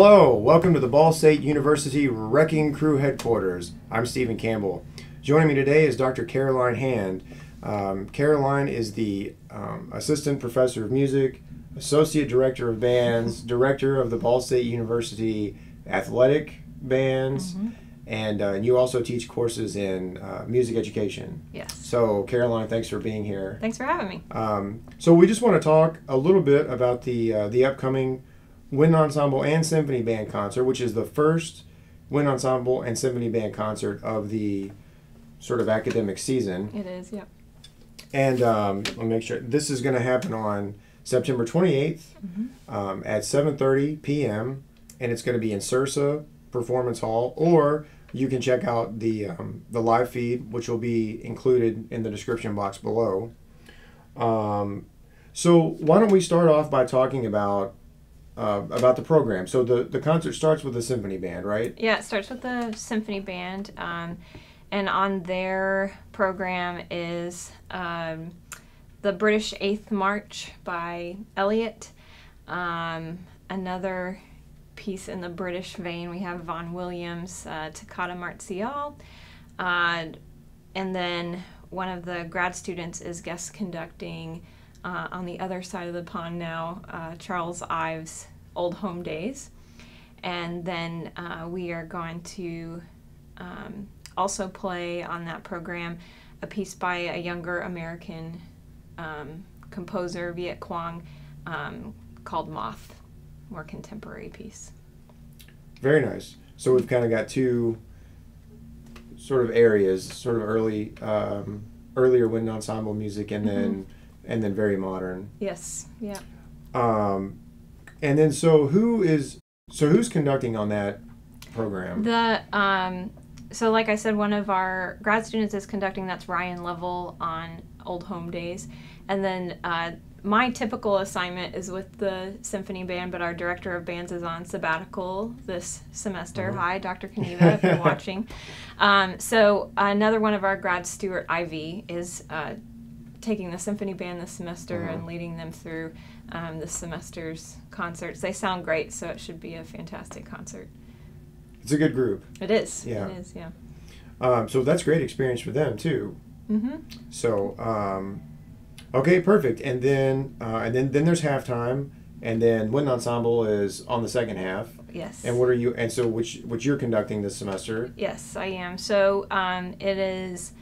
Hello, welcome to the Ball State University Wrecking Crew Headquarters. I'm Stephen Campbell. Joining me today is Dr. Caroline Hand. Caroline is the Assistant Professor of Music, Associate Director of Bands, Director of the Ball State University Athletic Bands, and you also teach courses in music education. Yes. So, Caroline, thanks for being here. Thanks for having me. So we just want to talk a little bit about the upcoming Wind Ensemble and Symphony Band concert, which is the first Wind Ensemble and Symphony Band concert of the sort of academic season. It is, yep. And let me make sure. This is going to happen on September 28th at 7:30 p.m. and it's going to be in Sursa Performance Hall, or you can check out the live feed, which will be included in the description box below. So why don't we start off by talking about the program. So the concert starts with the symphony band, right? Yeah, it starts with the symphony band, and on their program is the British Eighth March by Elliott. Another piece in the British vein, we have Vaughan Williams' Toccata Martial, and then one of the grad students is guest conducting on the other side of the pond now, Charles Ives' Old Home Days. And then we are going to also play on that program a piece by a younger American composer, Viet Quang, called Moth, more contemporary piece. Very nice. So we've kind of got two sort of areas, sort of earlier wind ensemble music and then very modern. Yes, yeah. And then so who's conducting on that program? So like I said, one of our grad students is conducting. That's Ryan Lovell on Old Home Days. And then my typical assignment is with the symphony band, but our director of bands is on sabbatical this semester. Hi, Dr. Kaniva, if you're watching. So another one of our grads, Stuart Ivy, is taking the symphony band this semester and leading them through the semester's concerts. They sound great, so it should be a fantastic concert. It's a good group. It is. Yeah. It is, yeah. So that's great experience for them too. So, okay, perfect. And then there's halftime, and then wind ensemble is on the second half. Yes. And what are you? And so which you're conducting this semester? Yes, I am. So it is.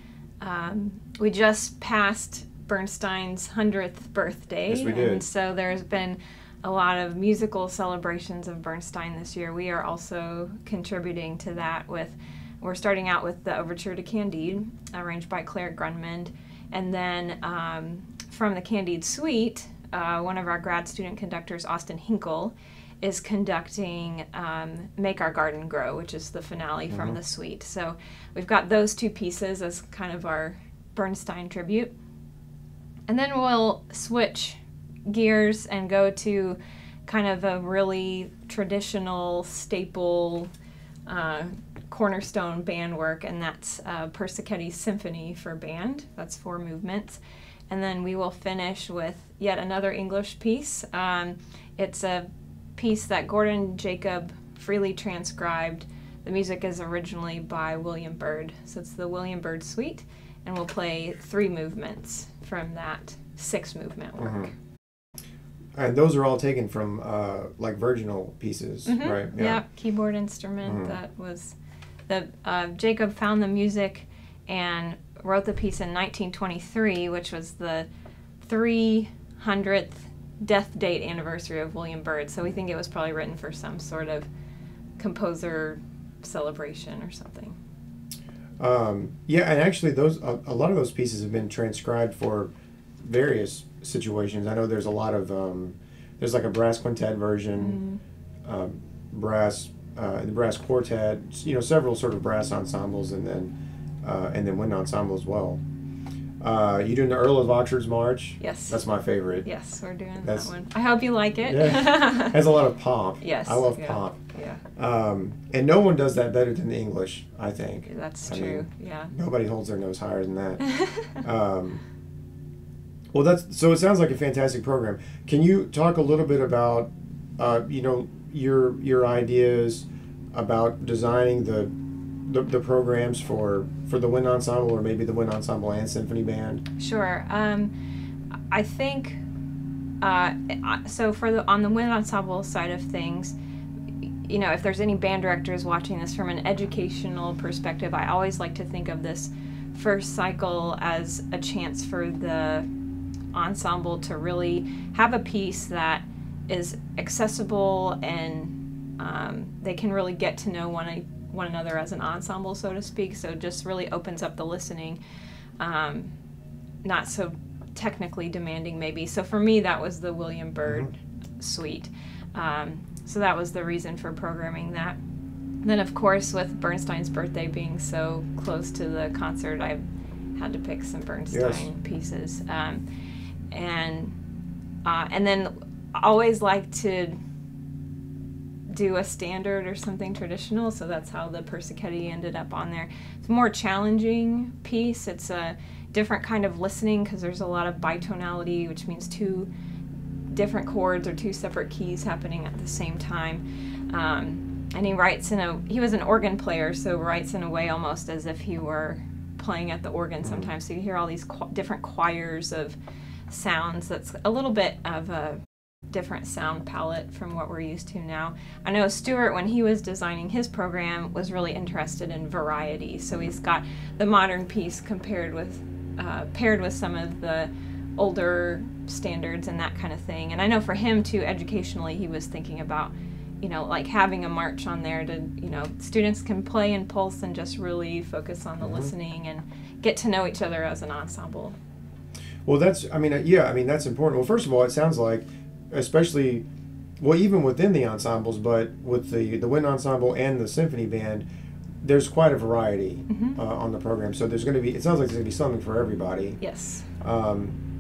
We just passed Bernstein's 100th birthday. Yes, we did. And so there's been a lot of musical celebrations of Bernstein this year. We are also contributing to that we're starting out with the Overture to Candide, arranged by Claire Grunmond. And then from the Candide Suite, one of our grad student conductors, Austin Hinkle, is conducting Make Our Garden Grow, which is the finale from the suite. So we've got those two pieces as kind of our Bernstein tribute. And then we'll switch gears and go to kind of a really traditional staple cornerstone band work, and that's Percussion's Symphony for band. That's 4 movements. And then we will finish with yet another English piece. It's a piece that Gordon Jacob freely transcribed. The music is originally by William Byrd, so it's the William Byrd Suite, and we'll play 3 movements from that 6-movement work. And those are all taken from like virginal pieces, right? Yeah, keyboard instrument. That was Jacob found the music and wrote the piece in 1923, which was the 300th death date anniversary of William Byrd. So we think it was probably written for some sort of composer celebration or something. Yeah, and actually a lot of those pieces have been transcribed for various situations. I know there's a lot of there's like a brass quintet version, the brass quartet, several sort of brass ensembles, and then wind ensemble as well. You doing the Earl of Oxford's March? Yes. That's my favorite. Yes, we're doing that one. I hope you like it. Yeah. Has a lot of pomp. Yes. I love pomp. Yeah. And no one does that better than the English, I think. That's true. Yeah. Nobody holds their nose higher than that. Well, so it sounds like a fantastic program. Can you talk a little bit about, your ideas about designing the programs for the wind ensemble, or maybe the wind ensemble and symphony band? Sure. I think so. On the wind ensemble side of things, you know, if there's any band directors watching this from an educational perspective, I always like to think of this first cycle as a chance for the ensemble to really have a piece that is accessible, and they can really get to know one another as an ensemble, so to speak. So it just really opens up the listening, not so technically demanding maybe. So for me, that was the William Byrd suite. So that was the reason for programming that. Then, of course, with Bernstein's birthday being so close to the concert, I had to pick some Bernstein pieces. And then I always like to do a standard or something traditional, so that's how the Percussion ended up on there. It's a more challenging piece. It's a different kind of listening because there's a lot of bitonality, which means two different chords or two separate keys happening at the same time. And he was an organ player, so writes in a way almost as if he were playing at the organ sometimes. So you hear all these different choirs of sounds. That's a little bit of a different sound palette from what we're used to now. I know Stuart, when he was designing his program, was really interested in variety. So he's got the modern piece paired with some of the older standards and that kind of thing. And I know for him too, educationally, he was thinking about, you know, like having a march on there to, you know, students can play and pulse and just really focus on the listening and get to know each other as an ensemble. Well, that's important. Well, first of all, it sounds like, especially, well, even within the ensembles, but with the wind ensemble and the symphony band, there's quite a variety on the program. So it sounds like there's going to be something for everybody. Yes.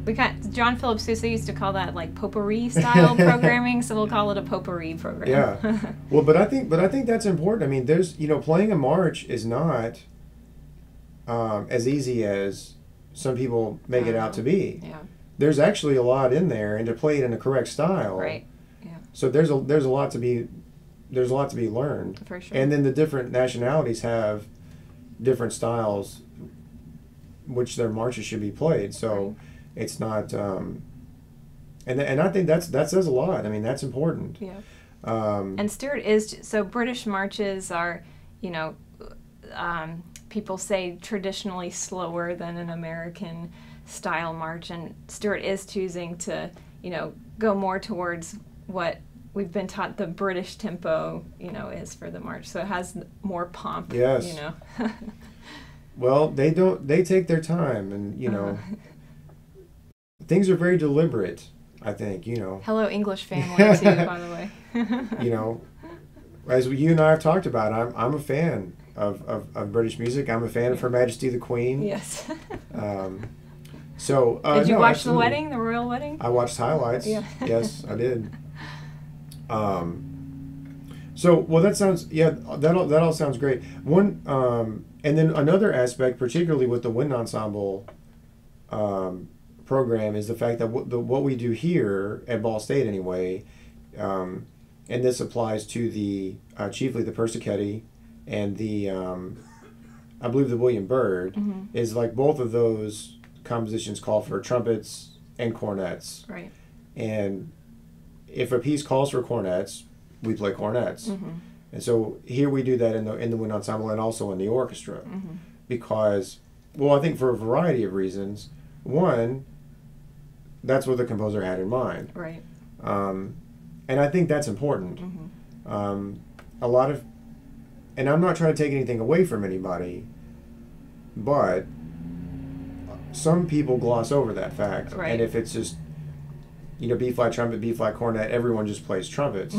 We got John Philip Sousa used to call that like potpourri style programming, so we'll call it a potpourri program. Yeah. Well, but I think that's important. I mean, there's, you know, playing a march is not as easy as some people make it out to be. Yeah. There's actually a lot in there, and to play it in the correct style. Right. Yeah. So there's a lot to be learned. For sure. And then the different nationalities have different styles which their marches should be played. So it's not and I think that says a lot. I mean, that's important. Yeah. And Stuart is, so British marches are, you know, people say traditionally slower than an American style march, and Stuart is choosing to, you know, go more towards what we've been taught the British tempo, you know, is for the march. So it has more pomp. Yes. You know. Well, they take their time, and, you know, things are very deliberate, I think, you know. Hello, English family, too, by the way. You know, as you and I have talked about, I'm a fan of British music. I'm a fan of Her Majesty the Queen. Yes. So did you watch absolutely. The wedding, the royal wedding? I watched highlights. Yeah. Yes, I did. So, well, that all sounds great. One, and then another aspect, particularly with the wind ensemble program, is the fact that what we do here at Ball State, anyway, and this applies to the chiefly the Percussion and the I believe the William Byrd, is like both of those compositions call for trumpets and cornets. Right. And if a piece calls for cornets, we play cornets. And so here we do that in the wind ensemble and also in the orchestra, because, well, I think for a variety of reasons. One, that's what the composer had in mind. Right. And I think that's important. A lot of, and I'm not trying to take anything away from anybody, but some people gloss over that fact. Right. And if it's just, you know, B-flat trumpet, B-flat cornet, everyone just plays trumpets.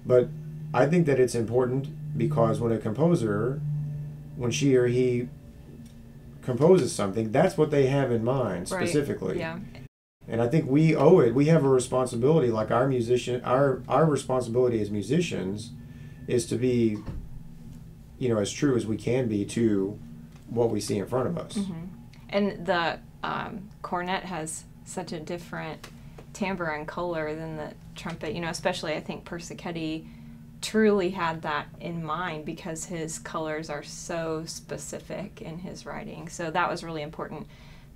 But I think that it's important because when a composer, when she or he composes something, that's what they have in mind specifically. Yeah. And I think we owe it. We have a responsibility, like our responsibility as musicians is to be, you know, as true as we can be to what we see in front of us. And the cornet has such a different timbre and color than the trumpet. You know, especially I think Percussion truly had that in mind because his colors are so specific in his writing. So that was really important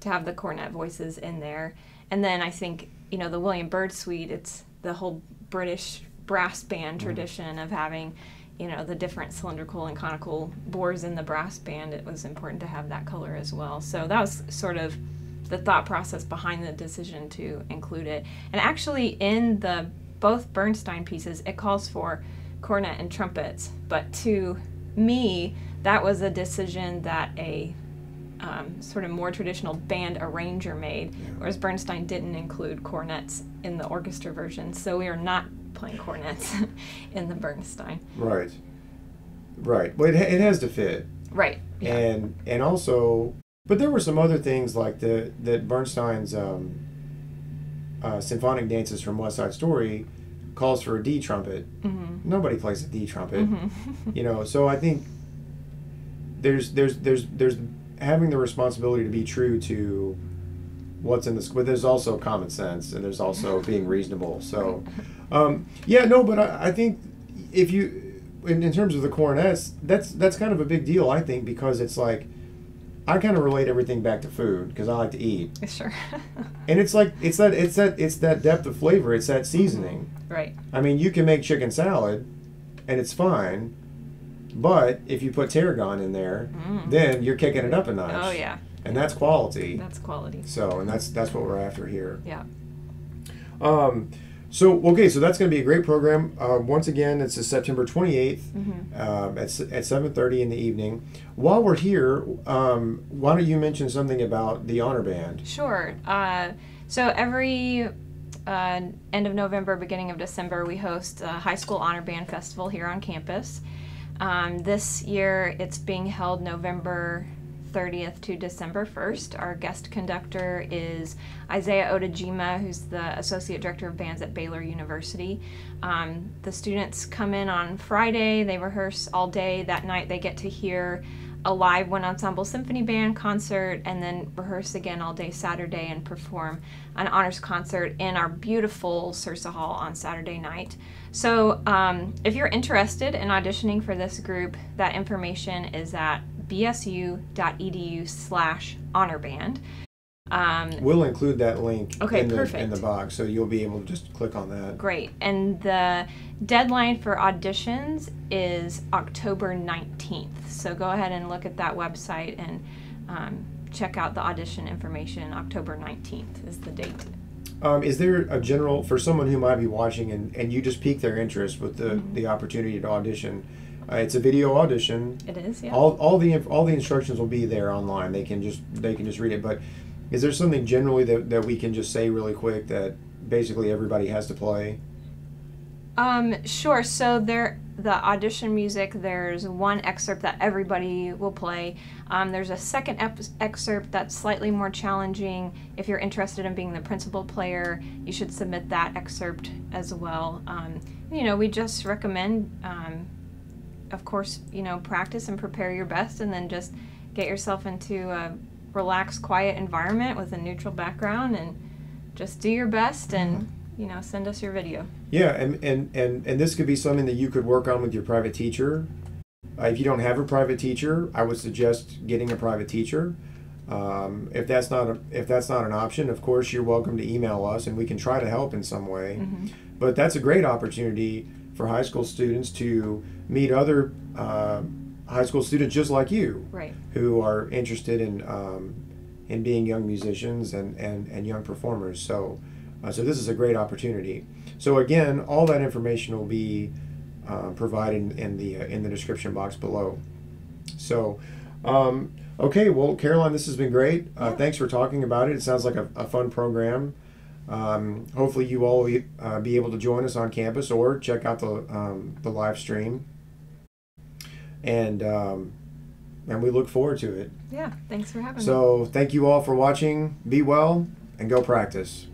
to have the cornet voices in there. And then I think, you know, the William Byrd Suite, it's the whole British brass band tradition of having, you know, the different cylindrical and conical bores in the brass band. It was important to have that color as well. So that was sort of the thought process behind the decision to include it. And actually in the both Bernstein pieces, it calls for cornet and trumpets, but to me, that was a decision that a sort of more traditional band arranger made, whereas Bernstein didn't include cornets in the orchestra version, so we are not playing cornets in the Bernstein. Right. Well, it has to fit. Right. Yeah. And also, but there were some other things like that Bernstein's symphonic dances from West Side Story calls for a D trumpet. Mm-hmm. Nobody plays a D trumpet. Mm-hmm. You know, so I think there's having the responsibility to be true to what's in the script. There's also common sense, and there's also being reasonable. So, but I think if you, in terms of the cornets, that's kind of a big deal. I think because it's like, I kind of relate everything back to food because I like to eat. Sure. And it's like it's that depth of flavor. It's that seasoning. Right. I mean, you can make chicken salad, and it's fine, but if you put tarragon in there, then you're kicking it up a notch. Oh yeah. And that's quality. That's quality. So, and that's what we're after here. Yeah. So that's going to be a great program. Once again, it's September 28th at 7:30 in the evening. While we're here, why don't you mention something about the honor band? Sure. So every end of November, beginning of December, we host a high school honor band festival here on campus. This year, it's being held November 30th to December 1st. Our guest conductor is Isaiah Odajima, who's the Associate Director of Bands at Baylor University. The students come in on Friday, they rehearse all day. That night they get to hear a live Wind Ensemble Symphony Band concert and then rehearse again all day Saturday and perform an honors concert in our beautiful Sursa Hall on Saturday night. So if you're interested in auditioning for this group, that information is at bsu.edu/honorband. We'll include that link in the box, so you'll be able to just click on that. Great. And the deadline for auditions is October 19th. So go ahead and look at that website and check out the audition information. October 19th is the date. Is there a general, for someone who might be watching and you just pique their interest with the opportunity to audition? It's a video audition. It is, yeah. All the instructions will be there online. They can just read it. But is there something generally that we can just say really quick that basically everybody has to play? Sure. So the audition music, there's one excerpt that everybody will play. There's a second excerpt that's slightly more challenging. If you're interested in being the principal player, you should submit that excerpt as well. We just recommend, of course, practice and prepare your best, and then just get yourself into a relaxed, quiet environment with a neutral background, and just do your best and send us your video. Yeah, and this could be something that you could work on with your private teacher. If you don't have a private teacher, I would suggest getting a private teacher. If that's not an option, of course, you're welcome to email us, and we can try to help in some way. Mm-hmm. But that's a great opportunity for high school students to meet other high school students just like you, right, who are interested in being young musicians and young performers. So this is a great opportunity. So again, all that information will be provided in the description box below. So, okay, well, Caroline, this has been great. Thanks for talking about it. It sounds like a fun program. Hopefully you all will be able to join us on campus or check out the live stream. And we look forward to it. Yeah, thanks for having me. So thank you all for watching. Be well and go practice.